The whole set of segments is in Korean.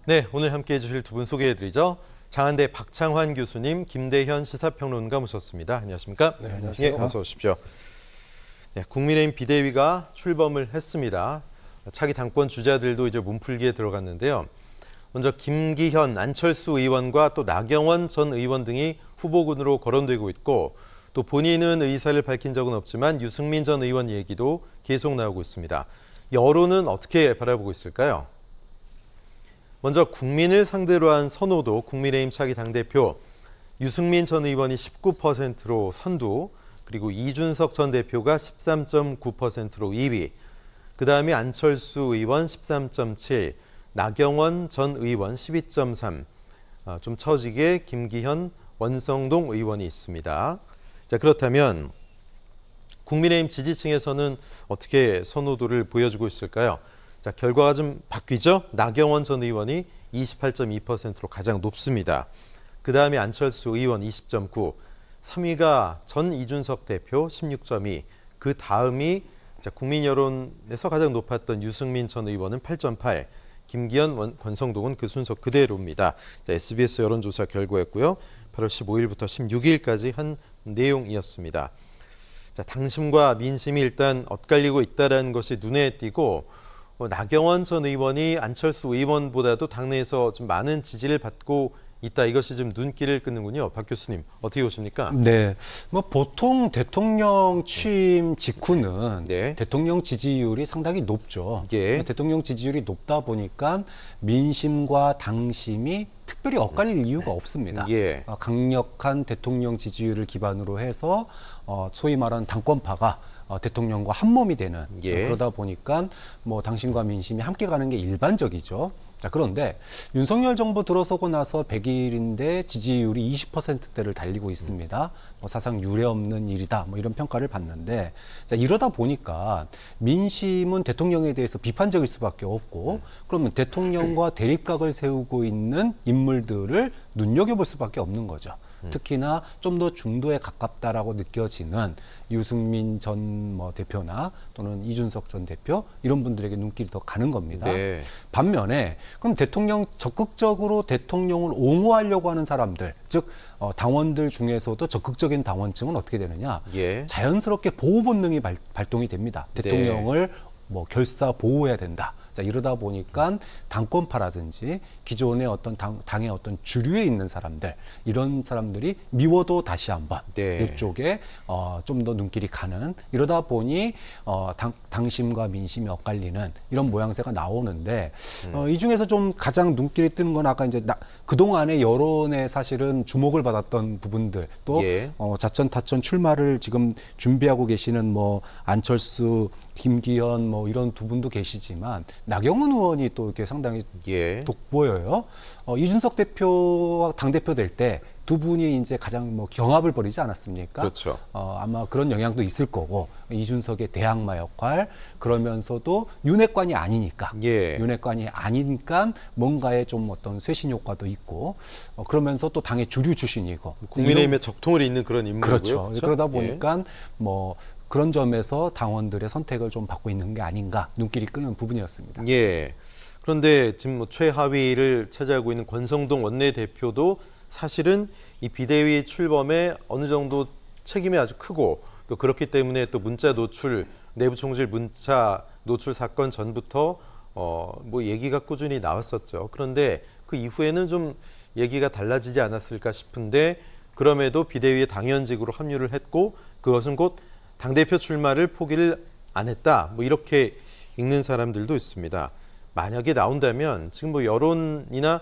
네, 오늘 함께해 주실 두 분 소개해드리죠. 장한대 박창환 교수님, 김대현 시사평론가 모셨습니다. 안녕하십니까? 네, 안녕하세요. 어서 오십시오. 네, 국민의힘 비대위가 출범을 했습니다. 차기 당권 주자들도 이제 몸풀기에 들어갔는데요. 먼저 김기현, 안철수 의원과 또 나경원 전 의원 등이 후보군으로 거론되고 있고, 또 본인은 의사를 밝힌 적은 없지만 유승민 전 의원 얘기도 계속 나오고 있습니다. 여론은 어떻게 바라보고 있을까요? 먼저 국민을 상대로 한 선호도 국민의힘 차기 당대표 유승민 전 의원이 19%로 선두, 그리고 이준석 전 대표가 13.9%로 2위, 그 다음에 안철수 의원 13.7, 나경원 전 의원 12.3, 좀 처지게 김기현, 원성동 의원이 있습니다. 자, 그렇다면 국민의힘 지지층에서는 어떻게 선호도를 보여주고 있을까요? 자, 결과가 좀 바뀌죠. 나경원 전 의원이 28.2%로 가장 높습니다. 그 다음에 안철수 의원 20.9, 3위가 전 이준석 대표 16.2, 그 다음이 국민 여론에서 가장 높았던 유승민 전 의원은 8.8, 김기현, 권성동은 그 순서 그대로입니다. 자, SBS 여론조사 결과였고요. 8월 15일부터 16일까지 한 내용이었습니다. 자, 당심과 민심이 일단 엇갈리고 있다는 것이 눈에 띄고, 나경원 전 의원이 안철수 의원보다도 당내에서 좀 많은 지지를 받고 있다. 이것이 좀 눈길을 끄는군요. 박 교수님, 어떻게 보십니까? 네, 뭐 보통 대통령 취임 직후는 네. 대통령 지지율이 상당히 높죠. 예. 대통령 지지율이 높다 보니까 민심과 당심이 특별히 엇갈릴 이유가 없습니다. 예. 강력한 대통령 지지율을 기반으로 해서 소위 말하는 당권파가 대통령과 한 몸이 되는, 예. 그러다 보니까 뭐 당심과 민심이 함께 가는 게 일반적이죠. 자, 그런데 윤석열 정부 들어서고 나서 100일인데 지지율이 20%대를 달리고 있습니다. 뭐 사상 유례 없는 일이다, 뭐 이런 평가를 받는데, 자, 이러다 보니까 민심은 대통령에 대해서 비판적일 수밖에 없고, 그러면 대통령과 대립각을 세우고 있는 인물들을 눈여겨볼 수밖에 없는 거죠. 특히나 좀 더 중도에 가깝다라고 느껴지는 유승민 전 뭐 대표나 또는 이준석 전 대표, 이런 분들에게 눈길이 더 가는 겁니다. 네. 반면에 그럼 적극적으로 대통령을 옹호하려고 하는 사람들, 즉 당원들 중에서도 적극적인 당원층은 어떻게 되느냐? 예. 자연스럽게 보호 본능이 발동이 됩니다. 대통령을 뭐 결사 보호해야 된다. 자, 이러다 보니까 당권파라든지 기존의 어떤 당의 어떤 주류에 있는 사람들, 이런 사람들이 미워도 다시 한번 네. 이쪽에 좀 더 눈길이 가는, 이러다 보니 당심과 민심이 엇갈리는 이런 모양새가 나오는데, 이 중에서 좀 가장 눈길이 뜨는 건 아까 이제 그동안의 여론에 사실은 주목을 받았던 부분들, 또 예. 자천타천 출마를 지금 준비하고 계시는 뭐 안철수, 김기현 뭐 이런 두 분도 계시지만, 나경원 의원이 또 이렇게 상당히 예. 돋보여요. 이준석 대표와 당대표 될 때 두 분이 이제 가장 뭐 경합을 벌이지 않았습니까? 그렇죠. 아마 그런 영향도 있을 거고, 이준석의 대항마 역할, 그러면서도 윤핵관이 아니니까, 예. 윤핵관이 아니니까 뭔가의 좀 어떤 쇄신 효과도 있고, 그러면서 또 당의 주류 출신이고, 국민의힘에 적통을 잇는 그런 인물이고요. 그렇죠. 그렇죠? 그러다 예. 보니까 뭐 그런 점에서 당원들의 선택을 좀 받고 있는 게 아닌가, 눈길이 끄는 부분이었습니다. 예. 그런데 지금 뭐 최하위를 차지하고 있는 권성동 원내대표도 사실은 이 비대위 출범에 어느 정도 책임이 아주 크고, 또 그렇기 때문에 또 문자 노출, 내부 총질 문자 노출 사건 전부터 뭐 얘기가 꾸준히 나왔었죠. 그런데 그 이후에는 좀 얘기가 달라지지 않았을까 싶은데, 그럼에도 비대위에 당연직으로 합류를 했고, 그것은 곧 당대표 출마를 포기를 안 했다, 뭐 이렇게 읽는 사람들도 있습니다. 만약에 나온다면 지금 뭐 여론이나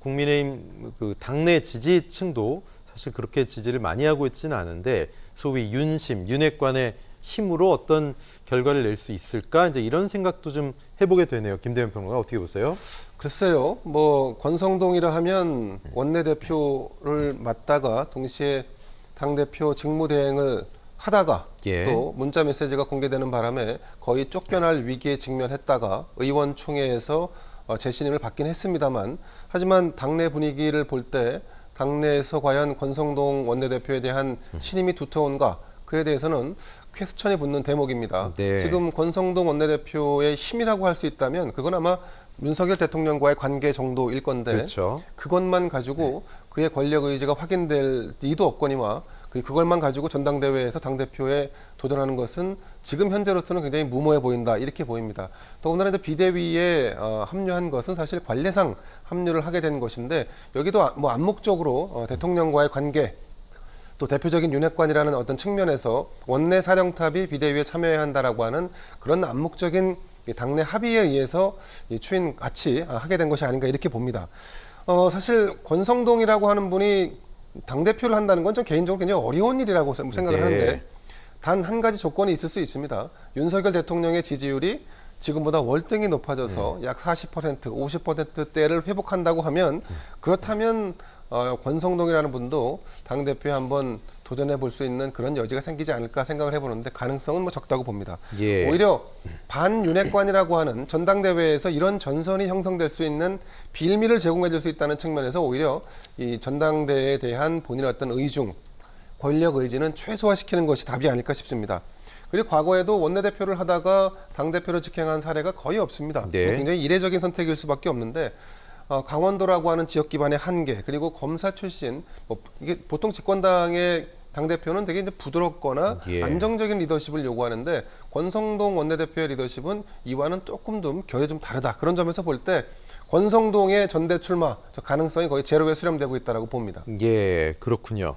국민의힘 그 당내 지지층도 사실 그렇게 지지를 많이 하고 있지는 않은데, 소위 윤심, 윤핵관의 힘으로 어떤 결과를 낼 수 있을까, 이제 이런 생각도 좀 해보게 되네요. 김대현 평론가, 어떻게 보세요? 글쎄요, 뭐 권성동이라 하면 원내대표를 맡다가 동시에 당대표 직무대행을 하다가 예. 또 문자 메시지가 공개되는 바람에 거의 쫓겨날 위기에 직면했다가 의원총회에서 재신임을 받긴 했습니다만, 하지만 당내 분위기를 볼 때 당내에서 과연 권성동 원내대표에 대한 신임이 두터운가, 그에 대해서는 퀘스천이 붙는 대목입니다. 네. 지금 권성동 원내대표의 힘이라고 할 수 있다면 그건 아마 윤석열 대통령과의 관계 정도일 건데 그렇죠. 그것만 가지고 그의 권력 의지가 확인될 리도 없거니와 그걸만 가지고 전당대회에서 당대표에 도전하는 것은 지금 현재로서는 굉장히 무모해 보인다 이렇게 보입니다. 더군다나 비대위에 합류한 것은 사실 관례상 합류를 하게 된 것인데 여기도 뭐 암묵적으로 대통령과의 관계 또 대표적인 윤핵관이라는 어떤 측면에서 원내 사령탑이 비대위에 참여해야 한다라고 하는 그런 암묵적인 당내 합의에 의해서 이 추인 같이 하게 된 것이 아닌가 이렇게 봅니다. 사실 권성동이라고 하는 분이 당대표를 한다는 건 좀 개인적으로 굉장히 어려운 일이라고 생각을 네. 하는데 단 한 가지 조건이 있을 수 있습니다. 윤석열 대통령의 지지율이 지금보다 월등히 높아져서 약 40%, 50%대를 회복한다고 하면 그렇다면 권성동이라는 분도 당대표에 한번 도전해 볼 수 있는 그런 여지가 생기지 않을까 생각을 해보는데 가능성은 뭐 적다고 봅니다. 예. 오히려 반윤핵관이라고 하는 전당대회에서 이런 전선이 형성될 수 있는 빌미를 제공해 줄 수 있다는 측면에서 오히려 이 전당대회에 대한 본인의 어떤 의중, 권력 의지는 최소화시키는 것이 답이 아닐까 싶습니다. 그리고 과거에도 원내대표를 하다가 당대표로 직행한 사례가 거의 없습니다. 네. 굉장히 이례적인 선택일 수밖에 없는데 강원도라고 하는 지역 기반의 한계 그리고 검사 출신 이게 보통 집권당의 당대표는 되게 이제 부드럽거나 예. 안정적인 리더십을 요구하는데 권성동 원내대표의 리더십은 이와는 조금 좀 결이 좀 다르다. 그런 점에서 볼 때 권성동의 전대 출마 저 가능성이 거의 제로에 수렴되고 있다라고 봅니다. 예, 그렇군요.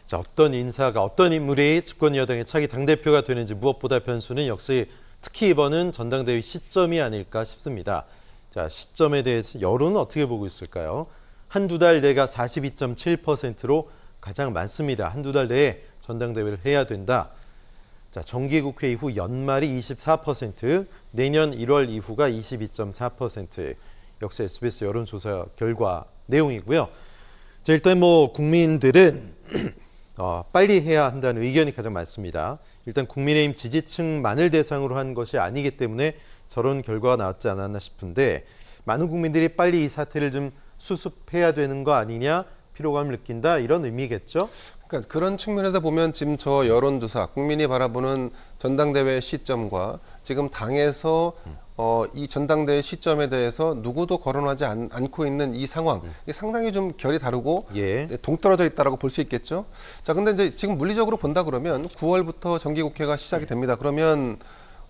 자, 어떤 인사가 어떤 인물이 집권 여당의 차기 당대표가 되는지 무엇보다 변수는 역시 특히 이번은 전당대회 시점이 아닐까 싶습니다. 자, 시점에 대해서 여론은 어떻게 보고 있을까요? 한두 달 내가 42.7%로 가장 많습니다. 한두 달 내에 전당대회를 해야 된다. 자, 정기국회 이후 연말이 24%, 내년 1월 이후가 22.4%. 역시 SBS 여론조사 결과 내용이고요. 자, 일단 뭐 국민들은 빨리 해야 한다는 의견이 가장 많습니다. 일단 국민의힘 지지층만을 대상으로 한 것이 아니기 때문에 저런 결과가 나왔지 않았나 싶은데 많은 국민들이 빨리 이 사태를 좀 수습해야 되는 거 아니냐 피로감을 느낀다 이런 의미겠죠? 그러니까 그런 측면에서 보면 지금 저 여론조사 국민이 바라보는 전당대회 시점과 지금 당에서 이 전당대회 시점에 대해서 누구도 거론하지 않고 있는 이 상황 이게 상당히 좀 결이 다르고 예. 동떨어져 있다라고 볼 수 있겠죠. 자, 근데 이제 지금 물리적으로 본다 그러면 9월부터 정기국회가 시작이 됩니다. 그러면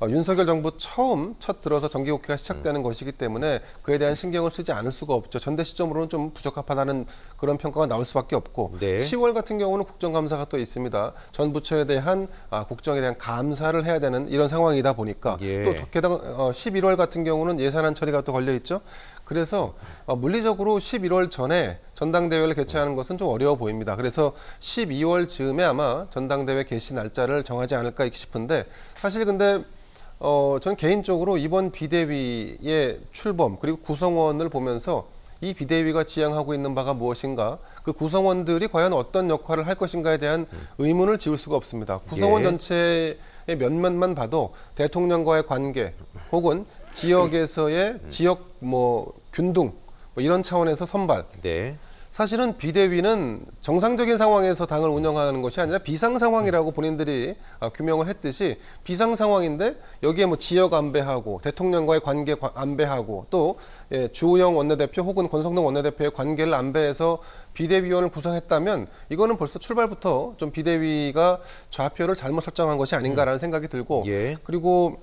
윤석열 정부 첫 들어서 정기국회가 시작되는 것이기 때문에 그에 대한 신경을 쓰지 않을 수가 없죠. 전대 시점으로는 좀 부적합하다는 그런 평가가 나올 수밖에 없고 네. 10월 같은 경우는 국정감사가 또 있습니다. 전 부처에 대한 국정에 대한 감사를 해야 되는 이런 상황이다 보니까 예. 또 게다가 11월 같은 경우는 예산안 처리가 또 걸려 있죠. 그래서 물리적으로 11월 전에 전당대회를 개최하는 것은 좀 어려워 보입니다. 그래서 12월 즈음에 아마 전당대회 개시 날짜를 정하지 않을까 싶은데 사실 근데 저는 개인적으로 이번 비대위의 출범 그리고 구성원을 보면서 이 비대위가 지향하고 있는 바가 무엇인가 그 구성원들이 과연 어떤 역할을 할 것인가에 대한 의문을 지울 수가 없습니다. 구성원 예. 전체의 면면만 봐도 대통령과의 관계 혹은 지역에서의 지역 균등 이런 차원에서 선발 네. 사실은 비대위는 정상적인 상황에서 당을 운영하는 것이 아니라 비상 상황이라고 본인들이 규명을 했듯이 비상 상황인데 여기에 지역 안배하고 대통령과의 관계 안배하고 또 주호영 원내대표 혹은 권성동 원내대표의 관계를 안배해서 비대위원을 구성했다면 이거는 벌써 출발부터 좀 비대위가 좌표를 잘못 설정한 것이 아닌가라는 생각이 들고 예. 그리고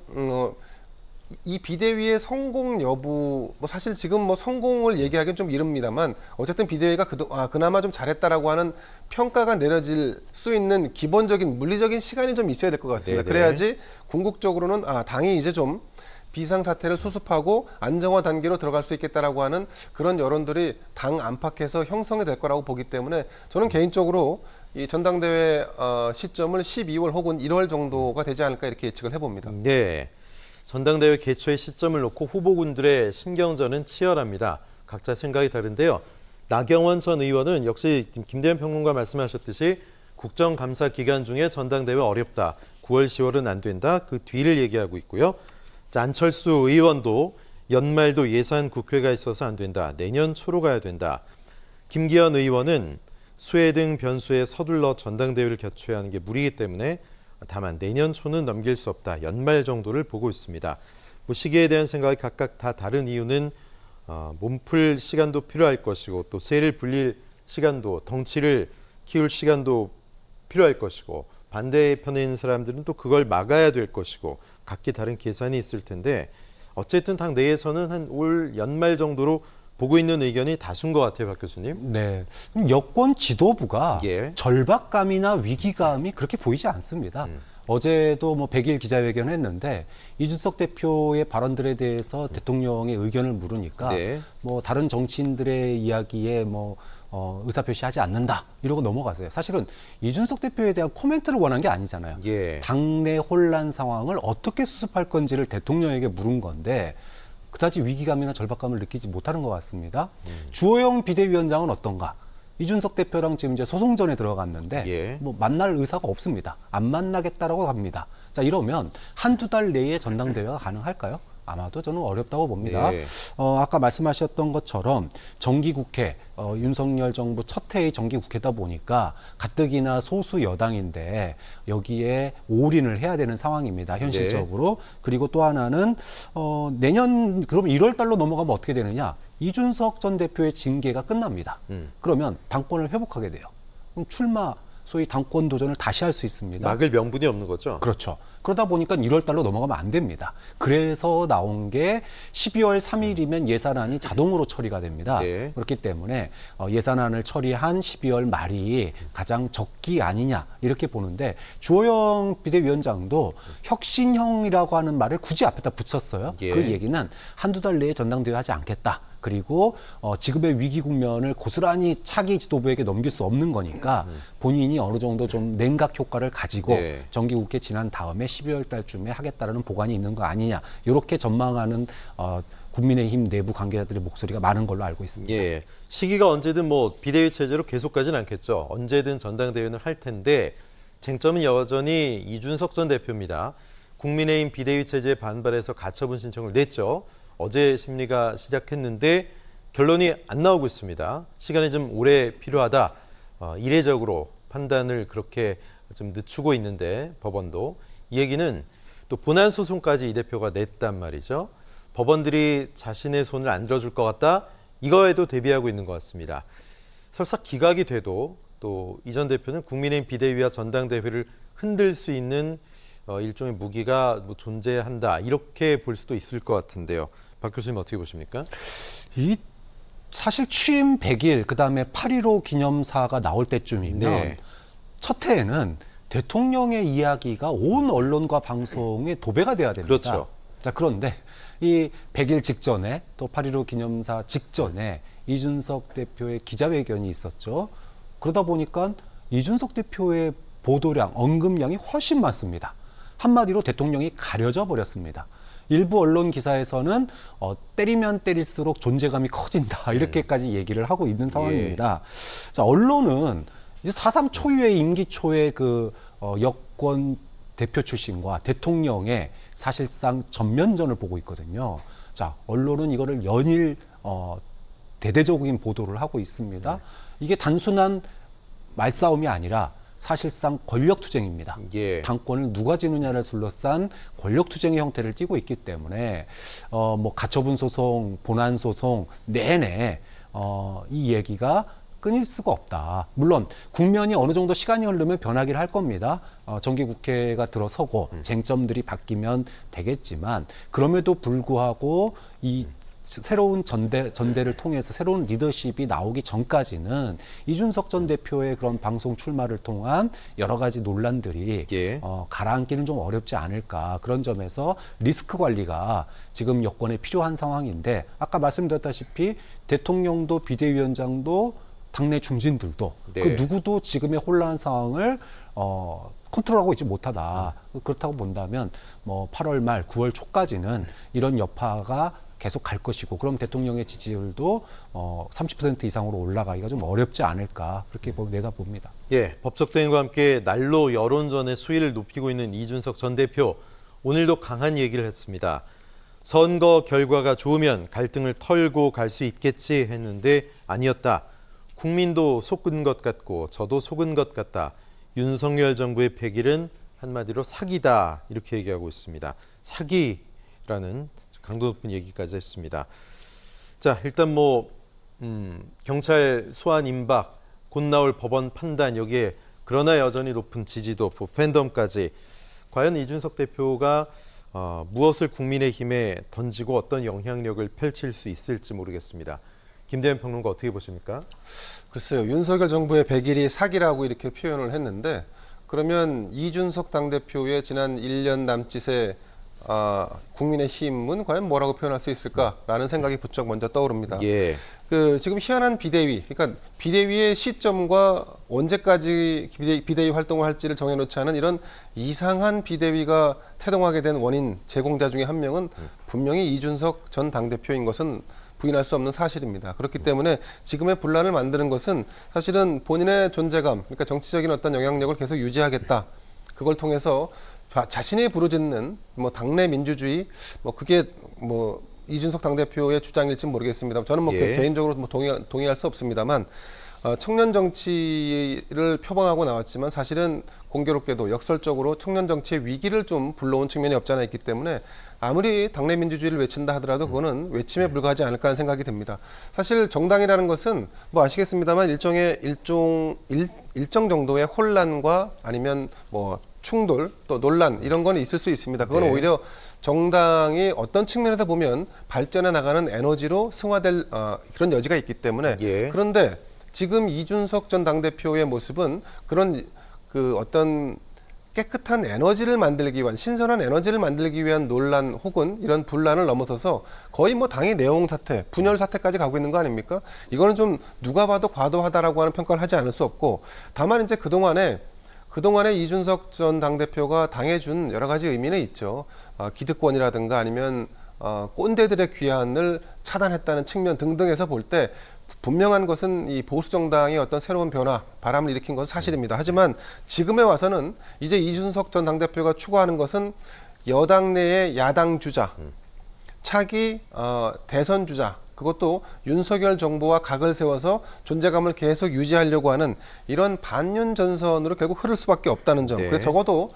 이 비대위의 성공 여부, 사실 지금 성공을 얘기하기는 좀 이릅니다만, 어쨌든 비대위가 그나마 좀 잘했다라고 하는 평가가 내려질 수 있는 기본적인 물리적인 시간이 좀 있어야 될 것 같습니다. 네네. 그래야지 궁극적으로는 당이 이제 좀 비상사태를 수습하고 안정화 단계로 들어갈 수 있겠다라고 하는 그런 여론들이 당 안팎에서 형성이 될 거라고 보기 때문에 저는 개인적으로 이 전당대회 시점을 12월 혹은 1월 정도가 되지 않을까 이렇게 예측을 해봅니다. 네. 전당대회 개최의 시점을 놓고 후보군들의 신경전은 치열합니다. 각자 생각이 다른데요. 나경원 전 의원은 역시 김대현 평론가 말씀하셨듯이 국정감사 기간 중에 전당대회 어렵다. 9월, 10월은 안 된다. 그 뒤를 얘기하고 있고요. 안철수 의원도 연말도 예산 국회가 있어서 안 된다. 내년 초로 가야 된다. 김기현 의원은 수해 등 변수에 서둘러 전당대회를 개최하는 게 무리이기 때문에 다만 내년 초는 넘길 수 없다. 연말 정도를 보고 있습니다. 뭐 시기에 대한 생각이 각각 다 다른 이유는 몸풀 시간도 필요할 것이고 또 세를 불릴 시간도 덩치를 키울 시간도 필요할 것이고 반대편에 있는 사람들은 또 그걸 막아야 될 것이고 각기 다른 계산이 있을 텐데 어쨌든 당 내에서는 한 올 연말 정도로 보고 있는 의견이 다수인 것 같아요, 박 교수님. 네. 그럼 여권 지도부가 예. 절박감이나 위기감이 그렇게 보이지 않습니다. 어제도 뭐 100일 기자회견을 했는데 이준석 대표의 발언들에 대해서 대통령의 의견을 물으니까 네. 뭐 다른 정치인들의 이야기에 뭐 의사표시하지 않는다 이러고 넘어가세요. 사실은 이준석 대표에 대한 코멘트를 원한 게 아니잖아요. 예. 당내 혼란 상황을 어떻게 수습할 건지를 대통령에게 물은 건데 그다지 위기감이나 절박감을 느끼지 못하는 것 같습니다. 주호영 비대위원장은 어떤가? 이준석 대표랑 지금 이제 소송전에 들어갔는데 예. 뭐 만날 의사가 없습니다. 안 만나겠다라고 합니다. 자, 이러면 한두 달 내에 전당대회가 가능할까요? 아마도 저는 어렵다고 봅니다. 네. 아까 말씀하셨던 것처럼 정기국회, 윤석열 정부 첫 해의 정기국회다 보니까 가뜩이나 소수 여당인데 여기에 올인을 해야 되는 상황입니다. 현실적으로. 그리고 또 하나는 내년 그럼 1월 달로 넘어가면 어떻게 되느냐? 이준석 전 대표의 징계가 끝납니다. 그러면 당권을 회복하게 돼요. 그럼 출마, 소위 당권 도전을 다시 할 수 있습니다. 막을 명분이 없는 거죠. 그렇죠. 그러다 보니까 1월 달로 넘어가면 안 됩니다. 그래서 나온 게 12월 3일이면 예산안이 자동으로 처리가 됩니다. 네. 그렇기 때문에 예산안을 처리한 12월 말이 가장 적기 아니냐 이렇게 보는데 주호영 비대위원장도 혁신형이라고 하는 말을 굳이 앞에다 붙였어요. 예. 그 얘기는 한두 달 내에 전당대회 하지 않겠다. 그리고 지금의 위기 국면을 고스란히 차기 지도부에게 넘길 수 없는 거니까 본인이 어느 정도 좀 냉각 효과를 가지고 네. 정기국회 지난 다음에 12월 달쯤에 하겠다라는 보관이 있는 거 아니냐 이렇게 전망하는 국민의힘 내부 관계자들의 목소리가 많은 걸로 알고 있습니다. 예. 시기가 언제든 뭐 비대위 체제로 계속 가진 않겠죠. 언제든 전당대회는 할 텐데 쟁점은 여전히 이준석 전 대표입니다. 국민의힘 비대위 체제에 반발해서 가처분 신청을 냈죠. 어제 심리가 시작했는데 결론이 안 나오고 있습니다. 시간이 좀 오래 필요하다. 이례적으로 판단을 그렇게 좀 늦추고 있는데 법원도 이 얘기는 또 본안 소송까지 이 대표가 냈단 말이죠. 법원들이 자신의 손을 안 들어줄 것 같다. 이거에도 대비하고 있는 것 같습니다. 설사 기각이 돼도 또 이 전 대표는 국민의힘 비대위와 전당대회를 흔들 수 있는 일종의 무기가 뭐 존재한다. 이렇게 볼 수도 있을 것 같은데요. 박 교수님 어떻게 보십니까? 이 사실 취임 100일 그다음에 8.15 기념사가 나올 때쯤이면 네. 첫 해에는 대통령의 이야기가 온 언론과 방송에 도배가 돼야 됩니다. 그렇죠. 자, 그런데 이 100일 직전에 또 8.15 기념사 직전에 이준석 대표의 기자회견이 있었죠. 그러다 보니까 이준석 대표의 보도량, 언급량이 훨씬 많습니다. 한마디로 대통령이 가려져 버렸습니다. 일부 언론 기사에서는 때리면 때릴수록 존재감이 커진다 이렇게까지 얘기를 하고 있는 상황입니다. 자, 언론은 이제 4.3 초유의 임기 초의 그 여권 대표 출신과 대통령의 사실상 전면전을 보고 있거든요. 자, 언론은 이거를 연일 대대적인 보도를 하고 있습니다. 이게 단순한 말싸움이 아니라 사실상 권력투쟁입니다. 예. 당권을 누가 지느냐를 둘러싼 권력투쟁의 형태를 띠고 있기 때문에 뭐 가처분 소송, 본안 소송 내내 이 얘기가 끊일 수가 없다. 물론 국면이 어느 정도 시간이 흐르면 변하기를 할 겁니다. 정기국회가 들어서고 쟁점들이 바뀌면 되겠지만 그럼에도 불구하고 이 새로운 전대를 통해서 새로운 리더십이 나오기 전까지는 이준석 전 대표의 그런 방송 출마를 통한 여러 가지 논란들이 예. 가라앉기는 좀 어렵지 않을까. 그런 점에서 리스크 관리가 지금 여권에 필요한 상황인데 아까 말씀드렸다시피 대통령도 비대위원장도 당내 중진들도 네. 그 누구도 지금의 혼란 상황을 컨트롤하고 있지 못하다. 그렇다고 본다면 뭐 8월 말 9월 초까지는 이런 여파가 계속 갈 것이고 그럼 대통령의 지지율도 30% 이상으로 올라가기가 좀 어렵지 않을까 그렇게 내다봅니다. 예, 법적 대응과 함께 날로 여론전의 수위를 높이고 있는 이준석 전 대표 오늘도 강한 얘기를 했습니다. 선거 결과가 좋으면 갈등을 털고 갈 수 있겠지 했는데 아니었다. 국민도 속은 것 같고 저도 속은 것 같다. 윤석열 정부의 100일은 한마디로 사기다 이렇게 얘기하고 있습니다. 사기라는 강도 높은 얘기까지 했습니다. 자, 일단 경찰 소환 임박, 곧 나올 법원 판단 여기에 그러나 여전히 높은 지지도, 팬덤까지 과연 이준석 대표가 무엇을 국민의힘에 던지고 어떤 영향력을 펼칠 수 있을지 모르겠습니다. 김대현 평론가 어떻게 보십니까? 글쎄요. 윤석열 정부의 100일이 사기라고 이렇게 표현을 했는데 그러면 이준석 당대표의 지난 1년 남짓의 국민의힘은 과연 뭐라고 표현할 수 있을까라는 생각이 부쩍 먼저 떠오릅니다. 예. 지금 희한한 비대위, 그러니까 비대위의 시점과 언제까지 비대위 활동을 할지를 정해놓지 않은 이런 이상한 비대위가 태동하게 된 원인 제공자 중에 한 명은 분명히 이준석 전 당대표인 것은 부인할 수 없는 사실입니다. 그렇기 때문에 지금의 분란을 만드는 것은 사실은 본인의 존재감, 그러니까 정치적인 어떤 영향력을 계속 유지하겠다. 그걸 통해서 자신이 부르짖는 당내 민주주의, 그게 이준석 당대표의 주장일지 모르겠습니다. 저는 예. 개인적으로 동의할 수 없습니다만 청년 정치를 표방하고 나왔지만 사실은 공교롭게도 역설적으로 청년 정치의 위기를 좀 불러온 측면이 없지 않아 있기 때문에 아무리 당내 민주주의를 외친다 하더라도 그거는 외침에 불과하지 않을까 하는 생각이 듭니다. 사실 정당이라는 것은 아시겠습니다만 일정 정도의 혼란과 아니면 충돌 또 논란 이런 건 있을 수 있습니다. 그건 네. 오히려 정당이 어떤 측면에서 보면 발전해 나가는 에너지로 승화될 그런 여지가 있기 때문에 예. 그런데 지금 이준석 전 당대표의 모습은 그런 어떤 깨끗한 에너지를 만들기 위한 신선한 에너지를 만들기 위한 논란 혹은 이런 분란을 넘어서서 거의 당의 내용 사태, 분열 사태까지 가고 있는 거 아닙니까? 이거는 좀 누가 봐도 과도하다라고 하는 평가를 하지 않을 수 없고 다만 이제 그동안에 이준석 전 당대표가 당해준 여러 가지 의미는 있죠. 기득권이라든가 아니면 꼰대들의 귀환을 차단했다는 측면 등등에서 볼 때 분명한 것은 이 보수 정당의 어떤 새로운 변화, 바람을 일으킨 것은 사실입니다. 하지만 지금에 와서는 이제 이준석 전 당대표가 추구하는 것은 여당 내의 야당 주자, 차기 대선 주자, 그것도 윤석열 정부와 각을 세워서 존재감을 계속 유지하려고 하는 이런 반윤 전선으로 결국 흐를 수밖에 없다는 점. 네. 그래서 적어도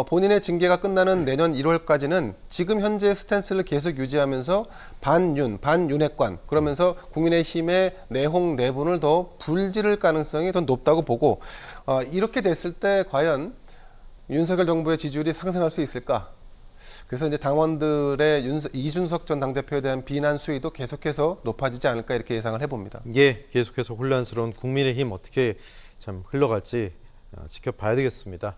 본인의 징계가 끝나는 내년 1월까지는 지금 현재의 스탠스를 계속 유지하면서 반윤핵관 그러면서 국민의힘의 내홍 내분을 더 불지를 가능성이 더 높다고 보고 이렇게 됐을 때 과연 윤석열 정부의 지지율이 상승할 수 있을까? 그래서 이제 당원들의 이준석 전 당대표에 대한 비난 수위도 계속해서 높아지지 않을까 이렇게 예상을 해봅니다. 예, 계속해서 혼란스러운 국민의힘 어떻게 참 흘러갈지 지켜봐야 되겠습니다.